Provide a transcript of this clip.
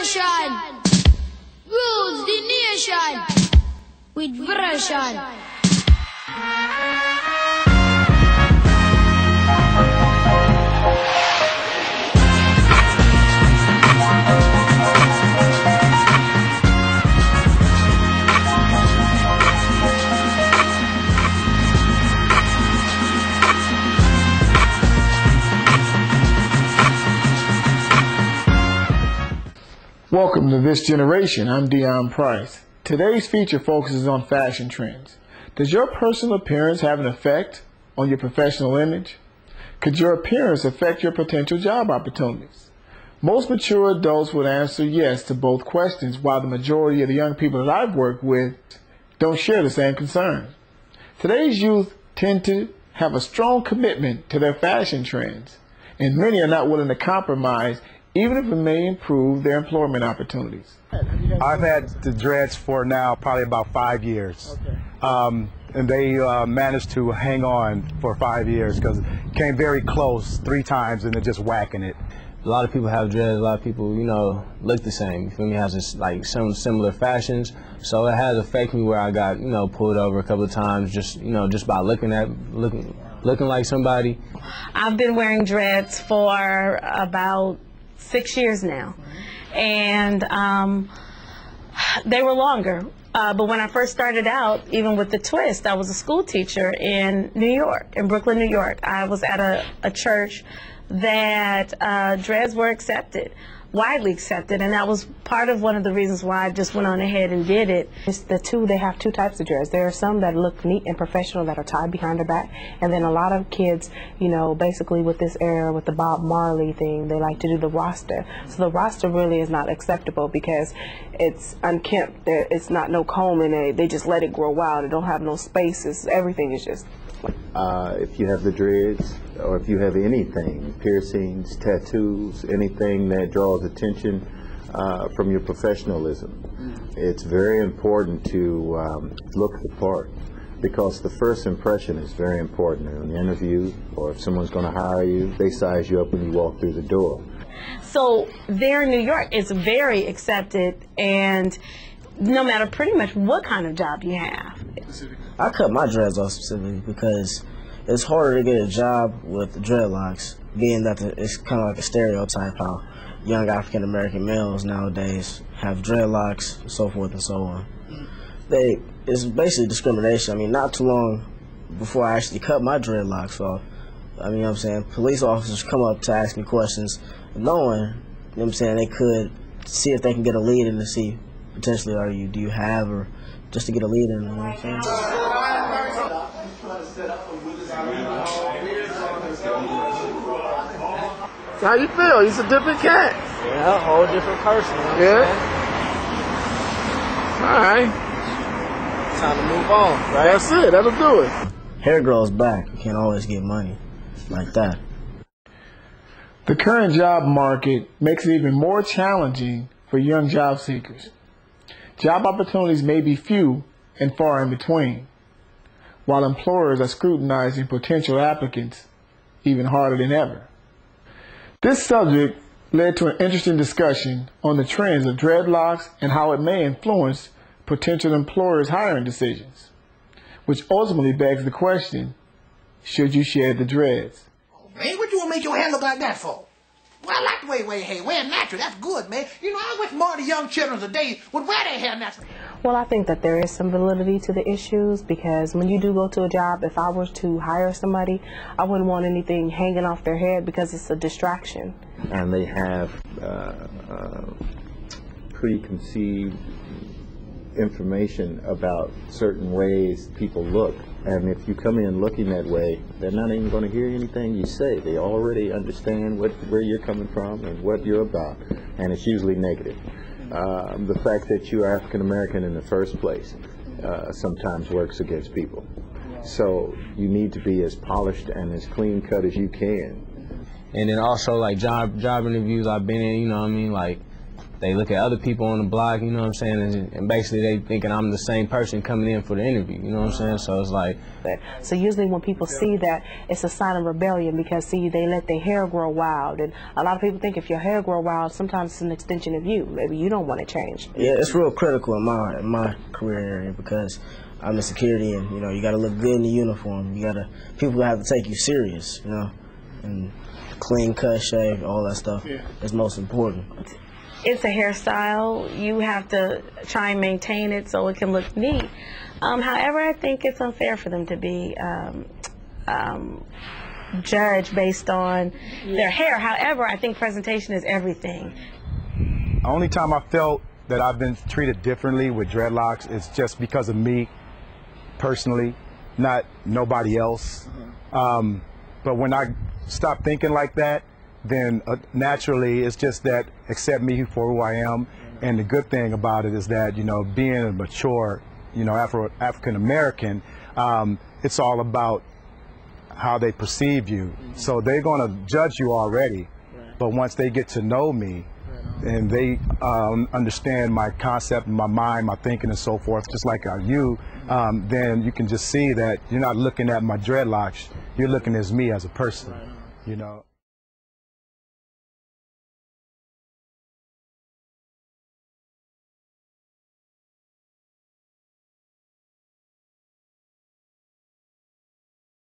generation rules the nation with version. Welcome to This Generation. I'm Dion Price. Today's feature focuses on fashion trends. Does your personal appearance have an effect on your professional image? Could your appearance affect your potential job opportunities? Most mature adults would answer yes to both questions, while the majority of the young people that I've worked with don't share the same concern. Today's youth tend to have a strong commitment to their fashion trends, and many are not willing to compromise even if it may improve their employment opportunities. I've had the dreads for now probably about 5 years. Okay. And they managed to hang on for 5 years because it came very close 3 times and they're just whacking it. A lot of people have dreads, a lot of people, you know, look the same. You feel me? Has this, like some similar fashions. So it has affected me where I got, you know, pulled over a couple of times just by looking like somebody. I've been wearing dreads for about 6 years now, and they were longer, but when I first started out, even with the twist, I was a school teacher in New York, in Brooklyn, New York. I was at a church that dreads were accepted, widely accepted, and that was part of one of the reasons why I just went on ahead and did it. It's they have two types of dreads. There are some that look neat and professional that are tied behind their back, and then a lot of kids, you know, basically with this era, with the Bob Marley thing, they like to do the rasta. So the rasta really is not acceptable because it's unkempt. It's not no comb in it. They just let it grow wild. It don't have no spaces. Everything is just. If you have the dreads, or if you have anything, piercings, tattoos, anything that draws attention from your professionalism, it's very important to look the part, because the first impression is very important in the interview, or if someone's going to hire you, they size you up when you walk through the door. So there in New York, it's very accepted, and no matter pretty much what kind of job you have. I cut my dreads off specifically because it's harder to get a job with dreadlocks, being that it's kind of like a stereotype how young African American males nowadays have dreadlocks and so forth and so on. It's basically discrimination. I mean, not too long before I actually cut my dreadlocks off, I mean, you know what I'm saying, police officers come up to ask me questions knowing, you know what I'm saying, they could see if they can get a lead in to see potentially do you have, or just to get a lead in, you know what I'm saying? How you feel? He's a different cat. Yeah, a whole different person. You know Yeah. All right. Time to move on, right? That's it. That'll do it. Hair grows back. You can't always get money like that. The current job market makes it even more challenging for young job seekers. Job opportunities may be few and far in between, while employers are scrutinizing potential applicants even harder than ever. This subject led to an interesting discussion on the trends of dreadlocks and how it may influence potential employers' hiring decisions, which ultimately begs the question, should you shed the dreads? Oh, man, what you want to make your hair look like that for? Well, I like the way hair wear natural. That's good, man. You know, I wish more of the young children today would wear their hair natural. Well, I think that there is some validity to the issues, because when you do go to a job, if I were to hire somebody, I wouldn't want anything hanging off their head because it's a distraction. And they have preconceived information about certain ways people look. And if you come in looking that way, they're not even going to hear anything you say. They already understand where you're coming from and what you're about, and it's usually negative. The fact that you're African American in the first place sometimes works against people. So you need to be as polished and as clean cut as you can. And then also like job interviews I've been in, you know what I mean, like they look at other people on the block, you know what I'm saying, and basically they thinking I'm the same person coming in for the interview, you know what I'm saying? So it's like... So usually when people see that, it's a sign of rebellion because, see, they let their hair grow wild. And a lot of people think if your hair grow wild, sometimes it's an extension of you. Maybe you don't want to change. Yeah, it's real critical in my career area because I'm in security and, you know, you got to look good in the uniform. People have to take you serious, you know, and clean cut, shave, all that stuff is most important. It's a hairstyle. You have to try and maintain it so it can look neat. However, I think it's unfair for them to be judged based on their hair. However, I think presentation is everything. The only time I felt that I've been treated differently with dreadlocks is just because of me personally, not nobody else. But when I stop thinking like that, then naturally it's just that accept me for who I am. And the good thing about it is that, you know, being a mature, you know, African American, it's all about how they perceive you. So they're going to judge you already, but once they get to know me and they understand my concept, my mind, my thinking and so forth, just like you, then you can just see that you're not looking at my dreadlocks, you're looking at me as a person, you know.